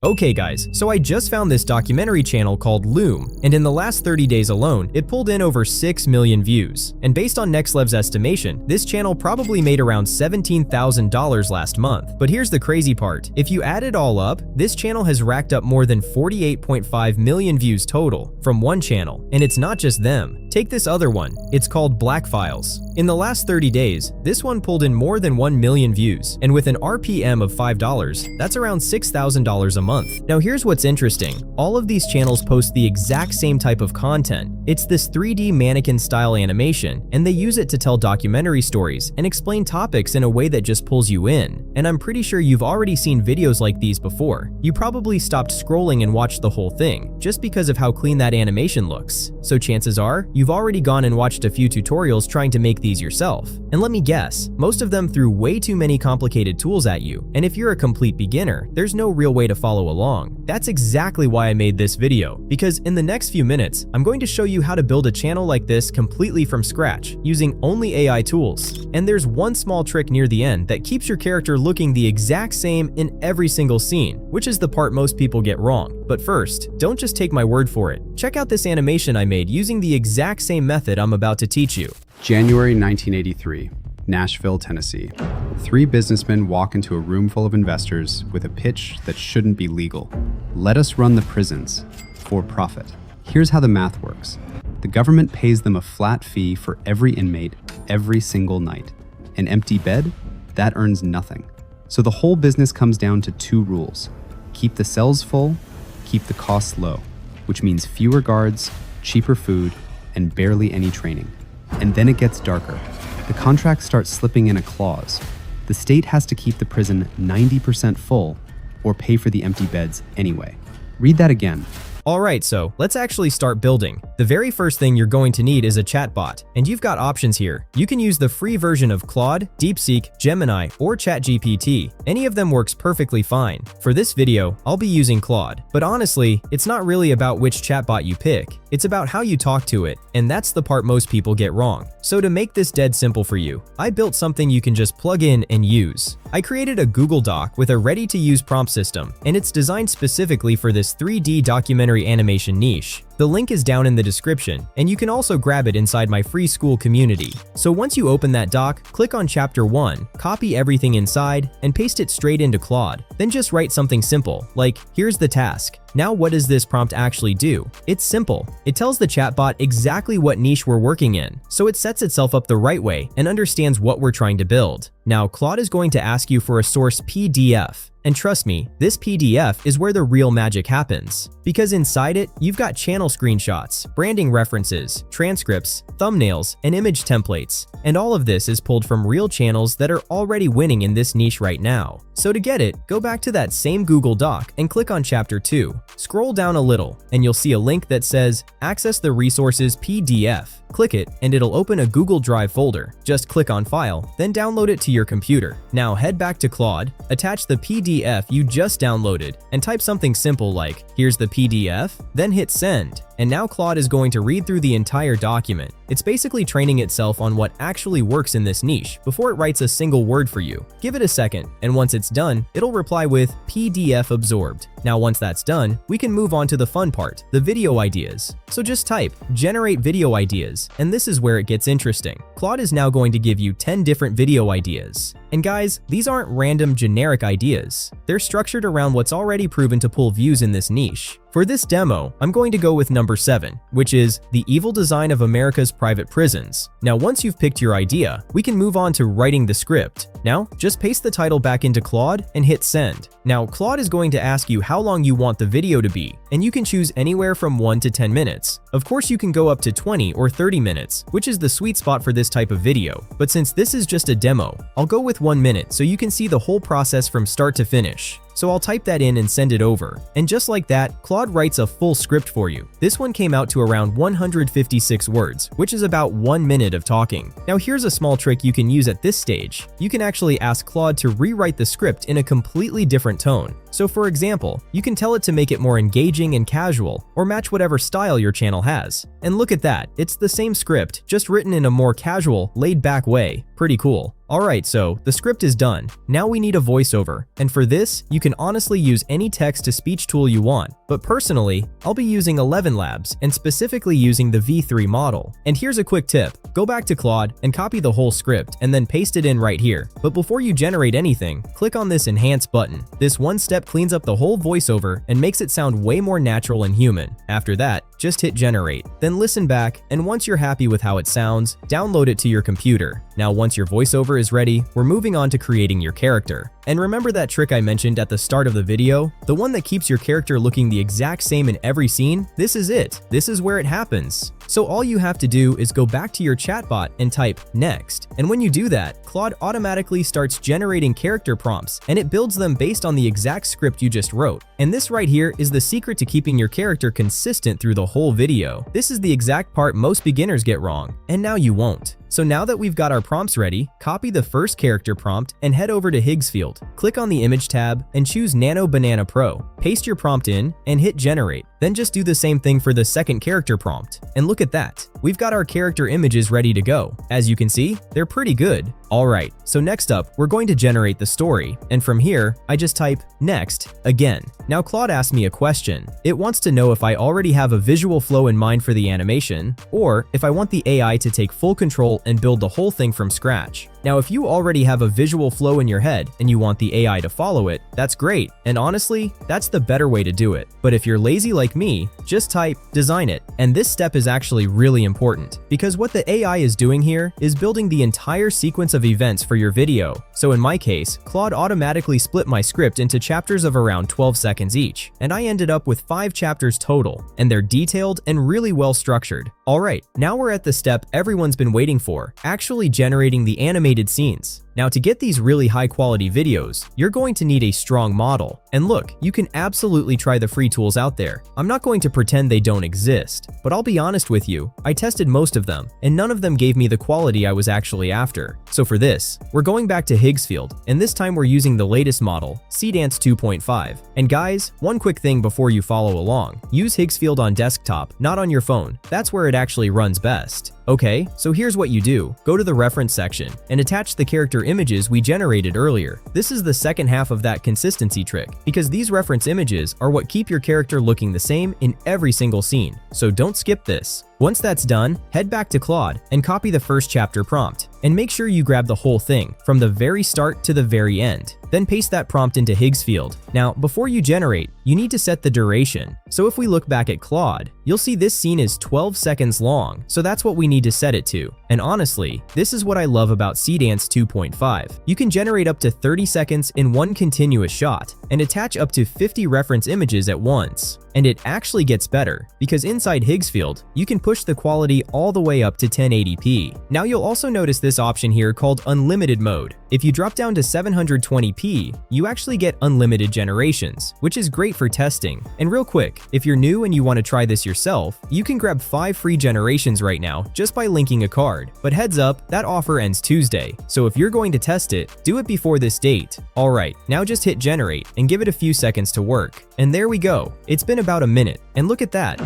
Okay guys, so I just found this documentary channel called Loom, and in the last 30 days alone, it pulled in over 6 million views. And based on NextLev's estimation, this channel probably made around $17,000 last month. But here's the crazy part. If you add it all up, this channel has racked up more than 48.5 million views total from one channel. And it's not just them. Take this other one. It's called Black Files. In the last 30 days, this one pulled in more than 1 million views. And with an RPM of $5, that's around $6,000 a month. Now here's what's interesting. All of these channels post the exact same type of content. It's this 3D mannequin style animation, and they use it to tell documentary stories and explain topics in a way that just pulls you in. And I'm pretty sure you've already seen videos like these before. You probably stopped scrolling and watched the whole thing, just because of how clean that animation looks. So chances are, you've already gone and watched a few tutorials trying to make these yourself. And let me guess, most of them threw way too many complicated tools at you, and if you're a complete beginner, there's no real way to follow along. That's exactly why I made this video, because in the next few minutes, I'm going to show you how to build a channel like this completely from scratch, using only AI tools. And there's one small trick near the end that keeps your character looking the exact same in every single scene, which is the part most people get wrong. But first, don't just take my word for it. Check out this animation I made using the exact same method I'm about to teach you. January 1983, Nashville, Tennessee. 3 businessmen walk into a room full of investors with a pitch that shouldn't be legal. Let us run the prisons for profit. Here's how the math works. The government pays them a flat fee for every inmate every single night. An empty bed? That earns nothing. So the whole business comes down to 2 rules. Keep the cells full, keep the costs low, which means fewer guards, cheaper food, and barely any training. And then it gets darker. The contract starts slipping in a clause. The state has to keep the prison 90% full or pay for the empty beds anyway. Read that again. Alright, so let's actually start building. The very first thing you're going to need is a chatbot, and you've got options here. You can use the free version of Claude, DeepSeek, Gemini, or ChatGPT. Any of them works perfectly fine. For this video, I'll be using Claude. But honestly, it's not really about which chatbot you pick. It's about how you talk to it, and that's the part most people get wrong. So to make this dead simple for you, I built something you can just plug in and use. I created a Google Doc with a ready-to-use prompt system, and it's designed specifically for this 3D documentary animation niche. The link is down in the description, and you can also grab it inside my free school community. So once you open that doc, click on Chapter 1, copy everything inside, and paste it straight into Claude. Then just write something simple, like, here's the task. Now what does this prompt actually do? It's simple. It tells the chatbot exactly what niche we're working in, so it sets itself up the right way and understands what we're trying to build. Now Claude is going to ask you for a source PDF. And trust me, this PDF is where the real magic happens. Because inside it, you've got channel screenshots, branding references, transcripts, thumbnails, and image templates. And all of this is pulled from real channels that are already winning in this niche right now. So to get it, go back to that same Google Doc and click on Chapter 2. Scroll down a little, and you'll see a link that says, Access the Resources PDF. Click it, and it'll open a Google Drive folder. Just click on File, then download it to your computer. Now head back to Claude, attach the PDF you just downloaded, and type something simple like, here's the PDF, then hit send. And now Claude is going to read through the entire document. It's basically training itself on what actually works in this niche before it writes a single word for you. Give it a second, and once it's done, it'll reply with PDF absorbed. Now once that's done, we can move on to the fun part, the video ideas. So just type, generate video ideas, and this is where it gets interesting. Claude is now going to give you 10 different video ideas. And guys, these aren't random generic ideas. They're structured around what's already proven to pull views in this niche. For this demo, I'm going to go with number 7, which is the evil design of America's private prisons. Now, once you've picked your idea, we can move on to writing the script. Now, just paste the title back into Claude and hit send. Now, Claude is going to ask you how long you want the video to be, and you can choose anywhere from 1 to 10 minutes. Of course, you can go up to 20 or 30 minutes, which is the sweet spot for this type of video. But since this is just a demo, I'll go with 1 minute so you can see the whole process from start to finish. So I'll type that in and send it over. And just like that, Claude writes a full script for you. This one came out to around 156 words, which is about 1 minute of talking. Now here's a small trick you can use at this stage. You can actually ask Claude to rewrite the script in a completely different tone. So for example, you can tell it to make it more engaging and casual, or match whatever style your channel has. And look at that, it's the same script, just written in a more casual, laid-back way. Pretty cool. Alright, so the script is done. Now we need a voiceover, and for this, you can honestly use any text-to-speech tool you want, but personally, I'll be using 11 Labs and specifically using the V3 model. And here's a quick tip. Go back to Claude and copy the whole script and then paste it in right here. But before you generate anything, click on this Enhance button. This one step cleans up the whole voiceover and makes it sound way more natural and human. After that, just hit generate, then listen back, and once you're happy with how it sounds, download it to your computer. Now once your voiceover is ready, we're moving on to creating your character. And remember that trick I mentioned at the start of the video? The one that keeps your character looking the exact same in every scene? This is it. This is where it happens. So all you have to do is go back to your chatbot and type next. And when you do that, Claude automatically starts generating character prompts, and it builds them based on the exact script you just wrote. And this right here is the secret to keeping your character consistent through the whole video. This is the exact part most beginners get wrong, and now you won't. So now that we've got our prompts ready, copy the first character prompt and head over to Higgsfield. Click on the Image tab and choose Nano Banana Pro. Paste your prompt in and hit Generate. Then just do the same thing for the second character prompt. And look at that. We've got our character images ready to go. As you can see, they're pretty good. Alright, so next up, we're going to generate the story. And from here, I just type next again. Now Claude asked me a question. It wants to know if I already have a visual flow in mind for the animation, or if I want the AI to take full control and build the whole thing from scratch. Now, if you already have a visual flow in your head and you want the AI to follow it, that's great. And honestly, that's the better way to do it. But if you're lazy like me, just type design it. And this step is actually really important because what the AI is doing here is building the entire sequence of events for your video. So in my case, Claude automatically split my script into chapters of around 12 seconds each. And I ended up with 5 chapters total, and they're detailed and really well structured. Alright, now we're at the step everyone's been waiting for, actually generating the animated scenes. Now to get these really high quality videos, you're going to need a strong model. And look, you can absolutely try the free tools out there. I'm not going to pretend they don't exist, but I'll be honest with you, I tested most of them, and none of them gave me the quality I was actually after. So for this, we're going back to Higgsfield, and this time we're using the latest model, Seedance 2.5. And guys, one quick thing before you follow along, use Higgsfield on desktop, not on your phone. That's where it actually runs best. Okay, so here's what you do. Go to the reference section and attach the character images we generated earlier. This is the second half of that consistency trick, because these reference images are what keep your character looking the same in every single scene, so don't skip this. Once that's done, head back to Claude and copy the first chapter prompt, and make sure you grab the whole thing, from the very start to the very end. Then paste that prompt into Higgsfield. Now, before you generate, you need to set the duration. So if we look back at Claude, you'll see this scene is 12 seconds long, so that's what we need to set it to. And honestly, this is what I love about Seedance 2.5. You can generate up to 30 seconds in one continuous shot, and attach up to 50 reference images at once. And it actually gets better, because inside Higgsfield, you can push the quality all the way up to 1080p. Now you'll also notice this option here called Unlimited Mode. If you drop down to 720p, you actually get unlimited generations, which is great for testing. And real quick, if you're new and you want to try this yourself, you can grab 5 free generations right now just by linking a card. But heads up, that offer ends Tuesday, so if you're going to test it, do it before this date. Alright, now just hit generate and give it a few seconds to work. And there we go. It's been about a minute, and look at that.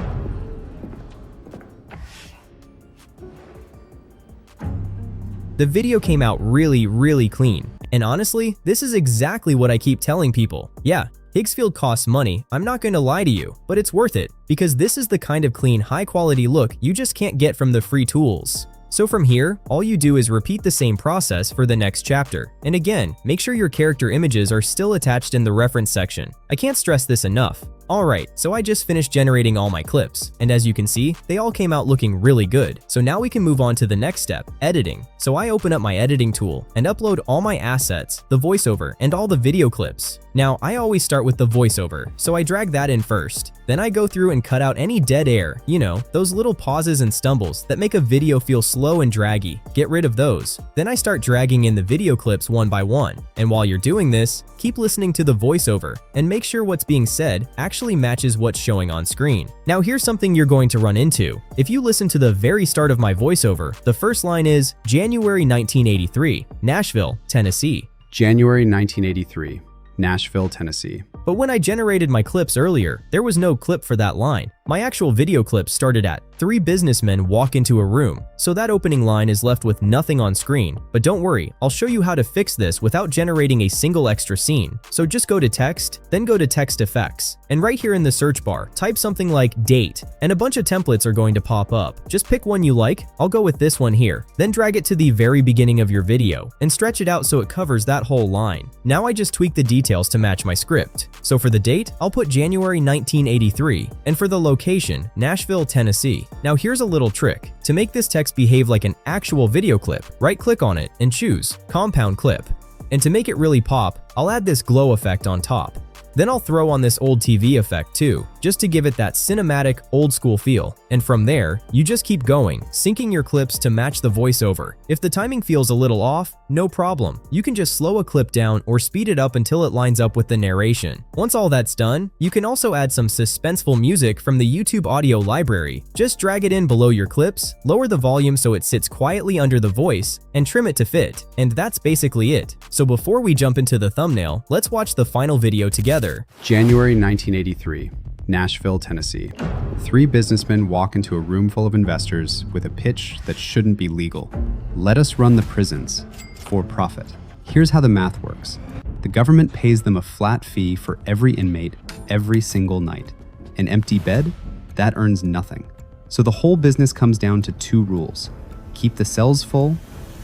The video came out really clean. And honestly, this is exactly what I keep telling people. Yeah, Higgsfield costs money, I'm not going to lie to you, but it's worth it, because this is the kind of clean, high-quality look you just can't get from the free tools. So from here, all you do is repeat the same process for the next chapter. And again, make sure your character images are still attached in the reference section. I can't stress this enough. Alright, so I just finished generating all my clips, and as you can see, they all came out looking really good. So now we can move on to the next step, editing. So I open up my editing tool and upload all my assets, the voiceover, and all the video clips. Now, I always start with the voiceover, so I drag that in first. Then I go through and cut out any dead air, you know, those little pauses and stumbles that make a video feel slow and draggy. Get rid of those. Then I start dragging in the video clips one by one. And while you're doing this, keep listening to the voiceover and make sure what's being said actually matches what's showing on screen. Now here's something you're going to run into. If you listen to the very start of my voiceover, the first line is January 1983, Nashville, Tennessee. January 1983, Nashville, Tennessee. But when I generated my clips earlier, there was no clip for that line. My actual video clip started at 3 businessmen walk into a room, so that opening line is left with nothing on screen. But don't worry, I'll show you how to fix this without generating a single extra scene. So just go to text, then go to text effects, and right here in the search bar, type something like date, and a bunch of templates are going to pop up. Just pick one you like. I'll go with this one here. Then drag it to the very beginning of your video and stretch it out so it covers that whole line. Now I just tweak the details to match my script. So for the date, I'll put January 1983, and for the location, Nashville, Tennessee. Now here's a little trick. To make this text behave like an actual video clip, right-click on it and choose Compound Clip. And to make it really pop, I'll add this glow effect on top. Then I'll throw on this old TV effect too, just to give it that cinematic, old-school feel. And from there, you just keep going, syncing your clips to match the voiceover. If the timing feels a little off, no problem. You can just slow a clip down or speed it up until it lines up with the narration. Once all that's done, you can also add some suspenseful music from the YouTube audio library. Just drag it in below your clips, lower the volume so it sits quietly under the voice, and trim it to fit. And that's basically it. So before we jump into the thumbnail, let's watch the final video together. January 1983, Nashville, Tennessee. 3 businessmen walk into a room full of investors with a pitch that shouldn't be legal. Let us run the prisons for profit. Here's how the math works. The government pays them a flat fee for every inmate every single night. An empty bed? That earns nothing. So the whole business comes down to 2 rules. Keep the cells full,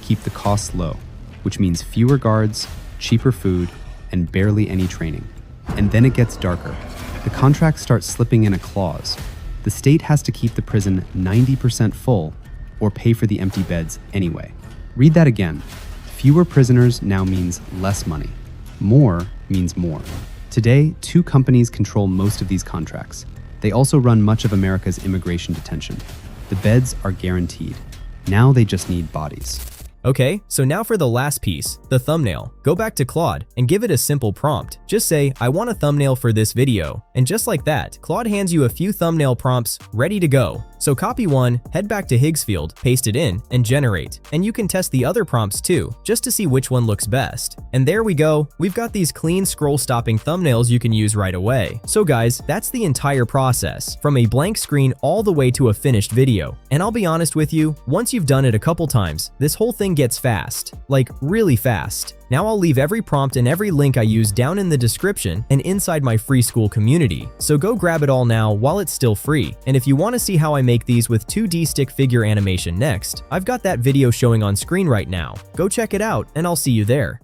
keep the costs low, which means fewer guards, cheaper food, and barely any training. And then it gets darker. The contracts start slipping in a clause. The state has to keep the prison 90% full or pay for the empty beds anyway. Read that again. Fewer prisoners now means less money. More means more. Today, 2 companies control most of these contracts. They also run much of America's immigration detention. The beds are guaranteed. Now they just need bodies. Okay, so now for the last piece, the thumbnail. Go back to Claude and give it a simple prompt. Just say, I want a thumbnail for this video. And just like that, Claude hands you a few thumbnail prompts ready to go. So copy one, head back to Higgsfield, paste it in, and generate. And you can test the other prompts too, just to see which one looks best. And there we go, we've got these clean scroll-stopping thumbnails you can use right away. So guys, that's the entire process, from a blank screen all the way to a finished video. And I'll be honest with you, once you've done it a couple times, this whole thing gets fast. Like, really fast. Now I'll leave every prompt and every link I use down in the description and inside my free school community. So go grab it all now while it's still free. And if you want to see how I make these with 2D stick figure animation next, I've got that video showing on screen right now. Go check it out and I'll see you there.